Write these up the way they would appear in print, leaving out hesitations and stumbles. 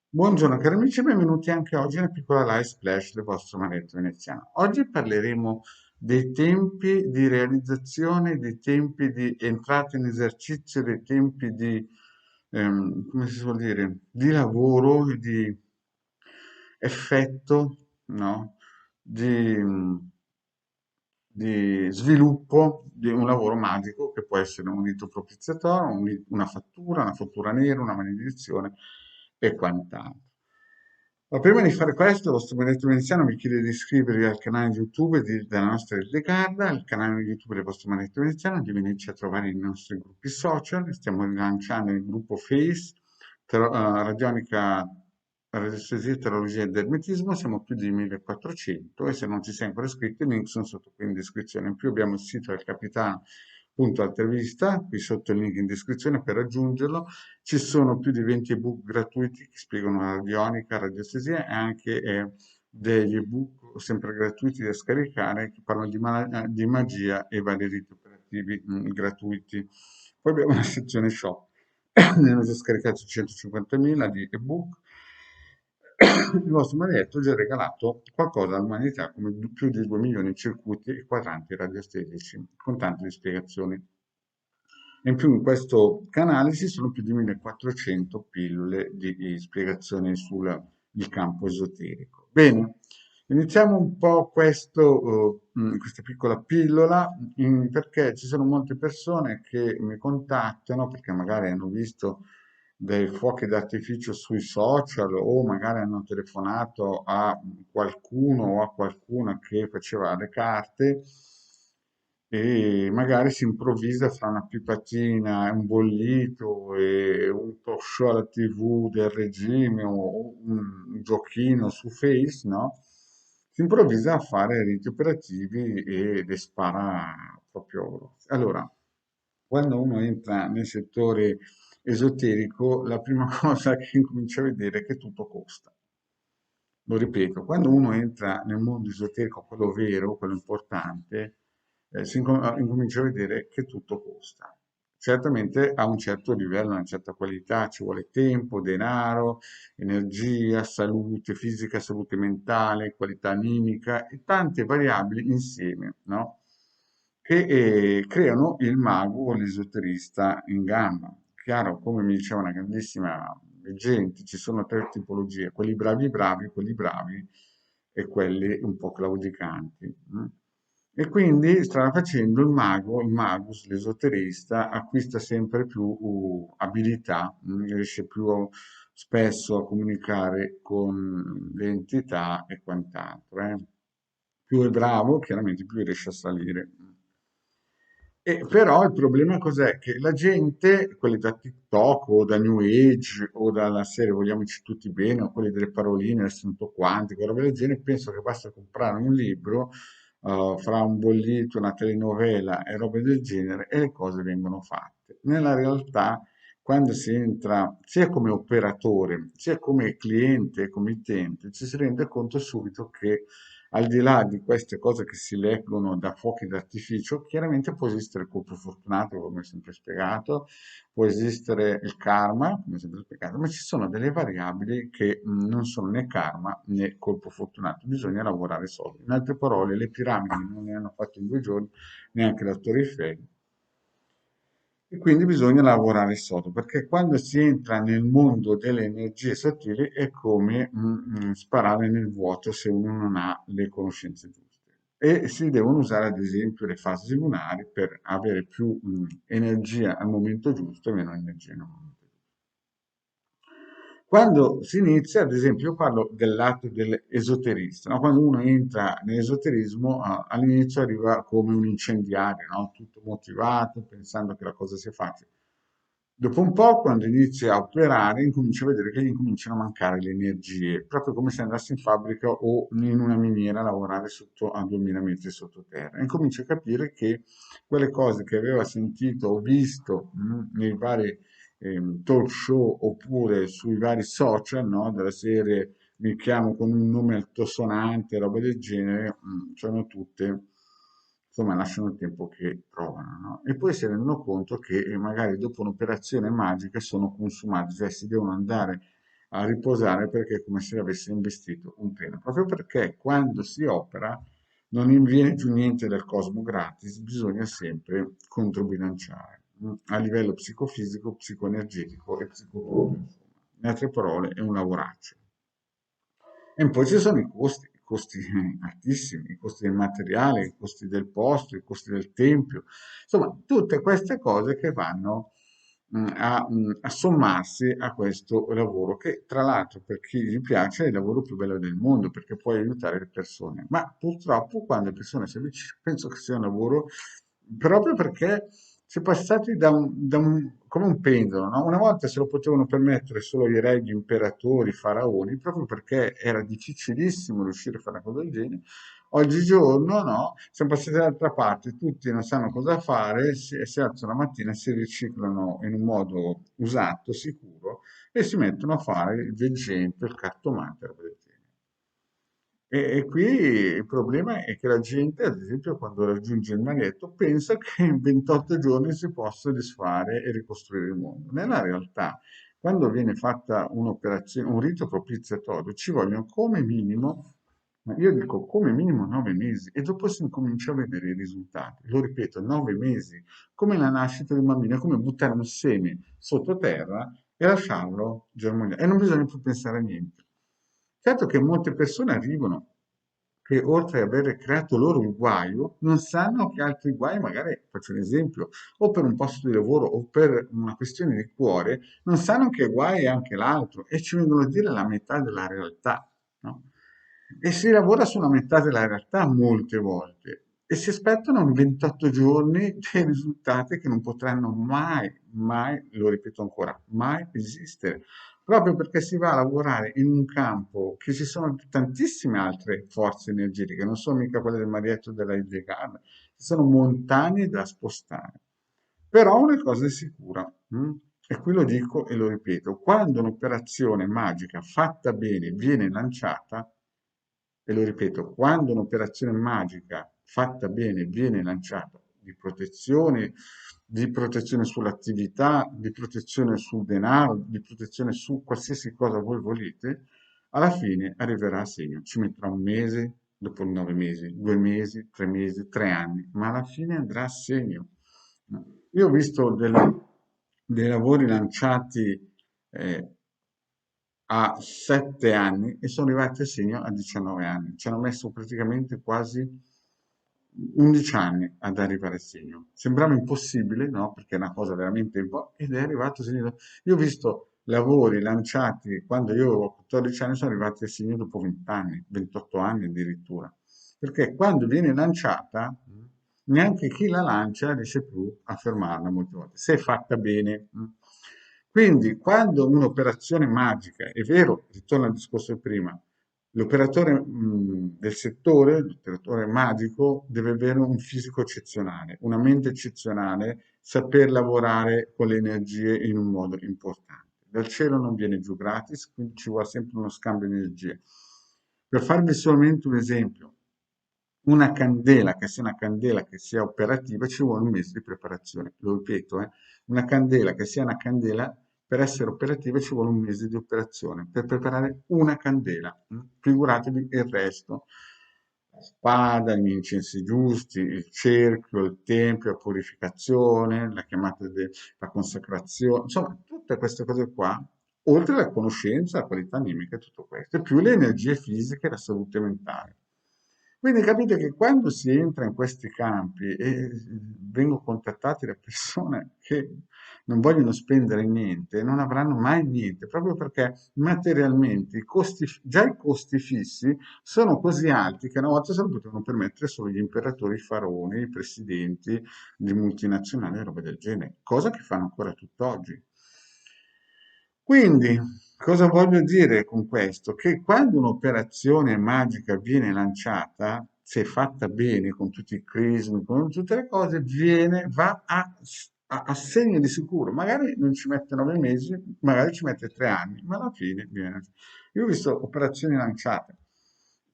Buongiorno cari amici, benvenuti anche oggi nella piccola live splash del vostro Maretto Veneziano. Oggi parleremo dei tempi di realizzazione, dei tempi di entrata in esercizio, dei tempi di, come si suol dire, di lavoro, e di effetto, no? Di, di sviluppo di un lavoro magico che può essere un rito propiziatorio, una fattura nera, una maledizione e quant'altro. Ma prima di fare questo, il vostro benedetto veneziano vi chiede di iscrivervi al canale YouTube della nostra Ildegarda, al canale YouTube del vostro benedetto veneziano, di venirci a trovare nei nostri gruppi social. Stiamo rilanciando il gruppo Face, Radionica, Radiestesia, Teologia ed Ermetismo. Siamo più di 1400 e se non ci sei ancora iscritto, i link sono sotto qui in descrizione. In più abbiamo il sito del capitano. Intervista, qui sotto il link in descrizione per raggiungerlo. Ci sono più di 20 ebook gratuiti che spiegano la radionica, radiostesia e anche degli ebook sempre gratuiti da scaricare che parlano di magia e vari riti operativi gratuiti. Poi abbiamo una sezione shop, ne hanno già scaricato 150.000 di ebook. Il vostro maledetto ha già regalato qualcosa all'umanità come più di 2 milioni di circuiti e quadranti radiostetici con tante spiegazioni. E in più in questo canale ci sono più di 1400 pillole di spiegazioni sul il campo esoterico. Bene, iniziamo un po' questa piccola pillola perché ci sono molte persone che mi contattano perché magari hanno visto dei fuochi d'artificio sui social o magari hanno telefonato a qualcuno o a qualcuna che faceva le carte e magari si improvvisa fra una pipatina, un bollito e un talk show alla TV del regime o un giochino su Face, no? Si improvvisa a fare riti operativi e le spara proprio. Allora, quando uno entra nel settore esoterico, la prima cosa che incomincia a vedere è che tutto costa. Lo ripeto, quando uno entra nel mondo esoterico, quello vero, quello importante, incomincia a vedere che tutto costa. Certamente a un certo livello, a una certa qualità, ci vuole tempo, denaro, energia, salute fisica, salute mentale, qualità animica e tante variabili insieme, no? Che creano il mago o l'esoterista in gamba. Chiaro, come mi diceva una grandissima gente, ci sono tre tipologie, quelli bravi e quelli un po' claudicanti. E quindi strada facendo il mago, il magus, l'esoterista, acquista sempre più abilità, riesce più spesso a comunicare con le entità e quant'altro. Più è bravo, chiaramente più riesce a salire. E però il problema cos'è? Che la gente, quelli da TikTok o da New Age o dalla serie Vogliamoci tutti bene o quelli delle paroline, l'assunto quantico, roba del genere, penso che basta comprare un libro, fra un bollito, una telenovela e robe del genere e le cose vengono fatte. Nella realtà, quando si entra sia come operatore, sia come cliente, come utente, ci si rende conto subito che al di là di queste cose che si leggono da fuochi d'artificio, chiaramente può esistere il colpo fortunato, come ho sempre spiegato, può esistere il karma, come ho sempre spiegato, ma ci sono delle variabili che non sono né karma né colpo fortunato, bisogna lavorare soldi. In altre parole, le piramidi non ne hanno fatto in 2 giorni, neanche la Torre Eiffel, e quindi bisogna lavorare sodo, perché quando si entra nel mondo delle energie sottili è come sparare nel vuoto se uno non ha le conoscenze giuste. E si devono usare ad esempio le fasi lunari per avere più energia al momento giusto e meno energia al momento giusto. Quando si inizia, ad esempio, io parlo del lato dell'esoterista, no? Quando uno entra nell'esoterismo, all'inizio arriva come un incendiario, no? Tutto motivato, pensando che la cosa sia facile. Dopo un po', quando inizi a operare, incominci a vedere che gli incominciano a mancare le energie, proprio come se andassi in fabbrica o in una miniera a lavorare sotto a 2000 metri sottoterra. Incominci a capire che quelle cose che aveva sentito o visto nei vari talk show oppure sui vari social, no? Della serie mi chiamo con un nome altosonante, roba del genere, sono tutte, insomma, lasciano il tempo che trovano, no? E poi si rendono conto che magari dopo un'operazione magica sono consumati, cioè si devono andare a riposare perché è come se avesse investito un treno, proprio perché quando si opera non viene giù niente del cosmo gratis, bisogna sempre controbilanciare a livello psicofisico, psicoenergetico e psicologico. In altre parole, è un lavoraccio. E poi ci sono i costi altissimi, i costi del materiale, i costi del posto, i costi del tempio, insomma, tutte queste cose che vanno a sommarsi a questo lavoro, che tra l'altro per chi gli piace è il lavoro più bello del mondo, perché puoi aiutare le persone. Ma purtroppo quando le persone si avvicinano, penso che sia un lavoro proprio perché si è passati come un pendolo, no? Una volta se lo potevano permettere solo i re, gli imperatori, i faraoni, proprio perché era difficilissimo riuscire a fare una cosa del genere. Oggigiorno, no? Siamo passati dall'altra parte, tutti non sanno cosa fare, si alzano la mattina, si riciclano in un modo usato, sicuro, e si mettono a fare il veggente, il cartomante, roba del genere. E qui il problema è che la gente, ad esempio, quando raggiunge il maghetto, pensa che in 28 giorni si possa disfare e ricostruire il mondo. Nella realtà, quando viene fatta un'operazione, un rito propiziatorio, ci vogliono come minimo, ma io dico come minimo 9 mesi, e dopo si incomincia a vedere i risultati. Lo ripeto, 9 mesi, come la nascita di un bambino, è come buttare un seme sottoterra e lasciarlo germogliare. E non bisogna più pensare a niente. Certo che molte persone arrivano che oltre ad aver creato loro il guaio, non sanno che altri guai, magari faccio un esempio, o per un posto di lavoro o per una questione di cuore, non sanno che guai è anche l'altro e ci vengono a dire la metà della realtà, no? E si lavora su una metà della realtà molte volte e si aspettano in 28 giorni dei risultati che non potranno mai, mai, lo ripeto ancora, mai esistere proprio perché si va a lavorare in un campo che ci sono tantissime altre forze energetiche, non sono mica quelle del Marietto della Hildegard, ci sono montagne da spostare. Però una cosa è sicura, e qui lo dico e lo ripeto, quando un'operazione magica fatta bene viene lanciata, e lo ripeto, quando un'operazione magica fatta bene viene lanciata di protezione sull'attività, di protezione sul denaro, di protezione su qualsiasi cosa voi volete, alla fine arriverà a segno. Ci metterà un mese, dopo 9 mesi, 2 mesi, 3 mesi, 3 anni, ma alla fine andrà a segno. Io ho visto dei lavori lanciati eh, a 7 anni e sono arrivati a segno a 19 anni. Ci hanno messo praticamente quasi 11 anni ad arrivare a segno. Sembrava impossibile, no? Perché è una cosa veramente ed è arrivato a segno. Io ho visto lavori lanciati quando io avevo 14 anni, sono arrivati a segno dopo 20 anni, 28 anni addirittura. Perché quando viene lanciata, neanche chi la lancia riesce più a fermarla molte volte, se è fatta bene. Quindi, quando un'operazione magica, è vero, ritorno al discorso di prima, l'operatore del settore, l'operatore magico, deve avere un fisico eccezionale, una mente eccezionale, saper lavorare con le energie in un modo importante. Dal cielo non viene giù gratis, quindi ci vuole sempre uno scambio di energie. Per farvi solamente un esempio, una candela che sia operativa ci vuole un mese di preparazione. Lo ripeto, una candela che sia una candela per essere operativa ci vuole un mese di operazione per preparare una candela. Figuratevi il resto. La spada, gli incensi giusti, il cerchio, il tempio, la purificazione, la consacrazione, insomma, tutte queste cose qua, oltre alla conoscenza, la qualità animica e tutto questo, e più le energie fisiche e la salute mentale. Quindi capite che quando si entra in questi campi e vengo contattati da persone che non vogliono spendere niente, non avranno mai niente, proprio perché materialmente già i costi fissi sono così alti che una volta se lo potevano permettere solo gli imperatori, i faraoni, i presidenti di multinazionali e robe del genere, cosa che fanno ancora tutt'oggi. Quindi, cosa voglio dire con questo? Che quando un'operazione magica viene lanciata, se fatta bene, con tutti i crismi, con tutte le cose, va a segno di sicuro. Magari non ci mette 9 mesi, magari ci mette 3 anni, ma alla fine viene. Io ho visto operazioni lanciate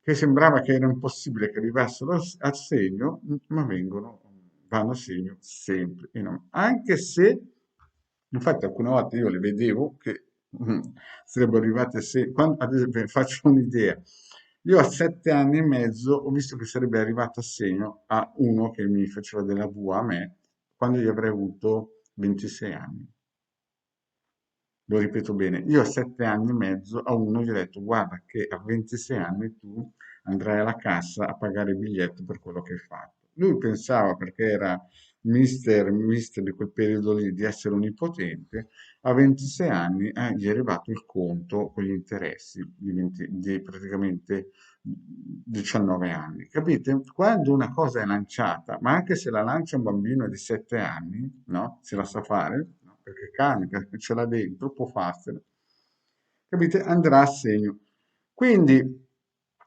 che sembrava che era impossibile che arrivassero a segno, ma vanno a segno sempre. Anche se, infatti, alcune volte io le vedevo che Mm. Sarebbero arrivate se, ad esempio, faccio un'idea. Io a 7 anni e mezzo ho visto che sarebbe arrivato a segno a uno che mi faceva della VUA a me quando io avrei avuto 26 anni. Lo ripeto bene, io a 7 anni e mezzo a uno gli ho detto guarda che a 26 anni tu andrai alla cassa a pagare il biglietto per quello che hai fatto. Lui pensava, perché era mister di quel periodo lì, di essere onnipotente, a 26 anni gli è arrivato il conto con gli interessi di praticamente 19 anni. Capite? Quando una cosa è lanciata, ma anche se la lancia un bambino di 7 anni, no? Se la sa fare, no? Perché carica, ce l'ha dentro, può farsela, capite? Andrà a segno. Quindi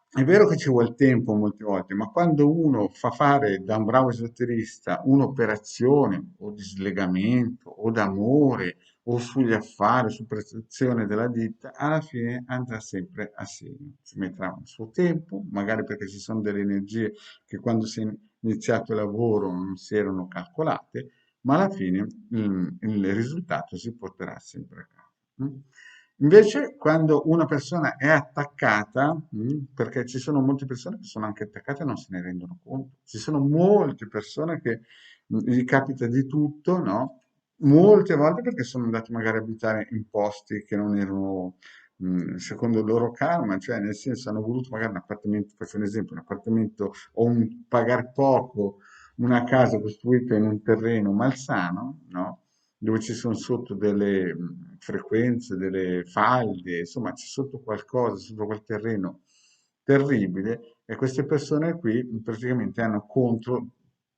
è vero che ci vuole tempo molte volte, ma quando uno fa fare da un bravo esoterista un'operazione o di slegamento o d'amore o sugli affari, su prestazione della ditta, alla fine andrà sempre a segno. Ci metterà il suo tempo, magari perché ci sono delle energie che quando si è iniziato il lavoro non si erano calcolate, ma alla fine il risultato si porterà sempre a casa. Mm? Invece, quando una persona è attaccata, perché ci sono molte persone che sono anche attaccate e non se ne rendono conto, ci sono molte persone che gli capita di tutto, no? Molte volte perché sono andati magari a abitare in posti che non erano secondo il loro karma, cioè nel senso hanno voluto magari un appartamento, faccio un esempio, un appartamento o un pagare poco, una casa costruita in un terreno malsano, no? Dove ci sono sotto delle frequenze, delle falde, insomma c'è sotto qualcosa, sotto quel terreno terribile e queste persone qui praticamente hanno contro,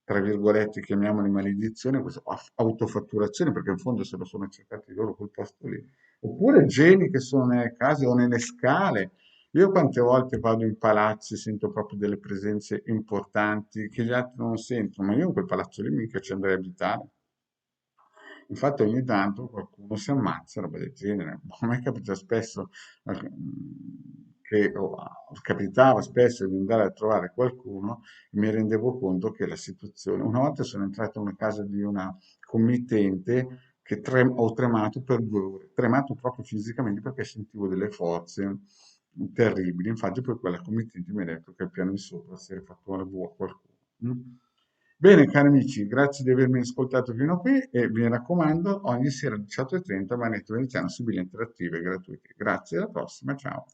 tra virgolette, chiamiamole maledizione, questa autofatturazione, perché in fondo se lo sono cercati loro quel posto lì. Oppure geni che sono nelle case o nelle scale. Io quante volte vado in palazzi, sento proprio delle presenze importanti che gli altri non sentono, ma io in quel palazzo lì mica ci andrei a abitare. Infatti ogni tanto qualcuno si ammazza, roba del genere. A me capita spesso capitava spesso di andare a trovare qualcuno e mi rendevo conto che la situazione. Una volta sono entrato in una casa di una committente che ho tremato per 2 ore, tremato proprio fisicamente perché sentivo delle forze terribili. Infatti poi quella committente mi ha detto che al piano di sopra si era fatto una buca a qualcuno. Mm? Bene, cari amici, grazie di avermi ascoltato fino a qui e vi raccomando, ogni sera alle 18:30 Manetto Veneziano su Bile Interattive gratuiti. Grazie, alla prossima, ciao.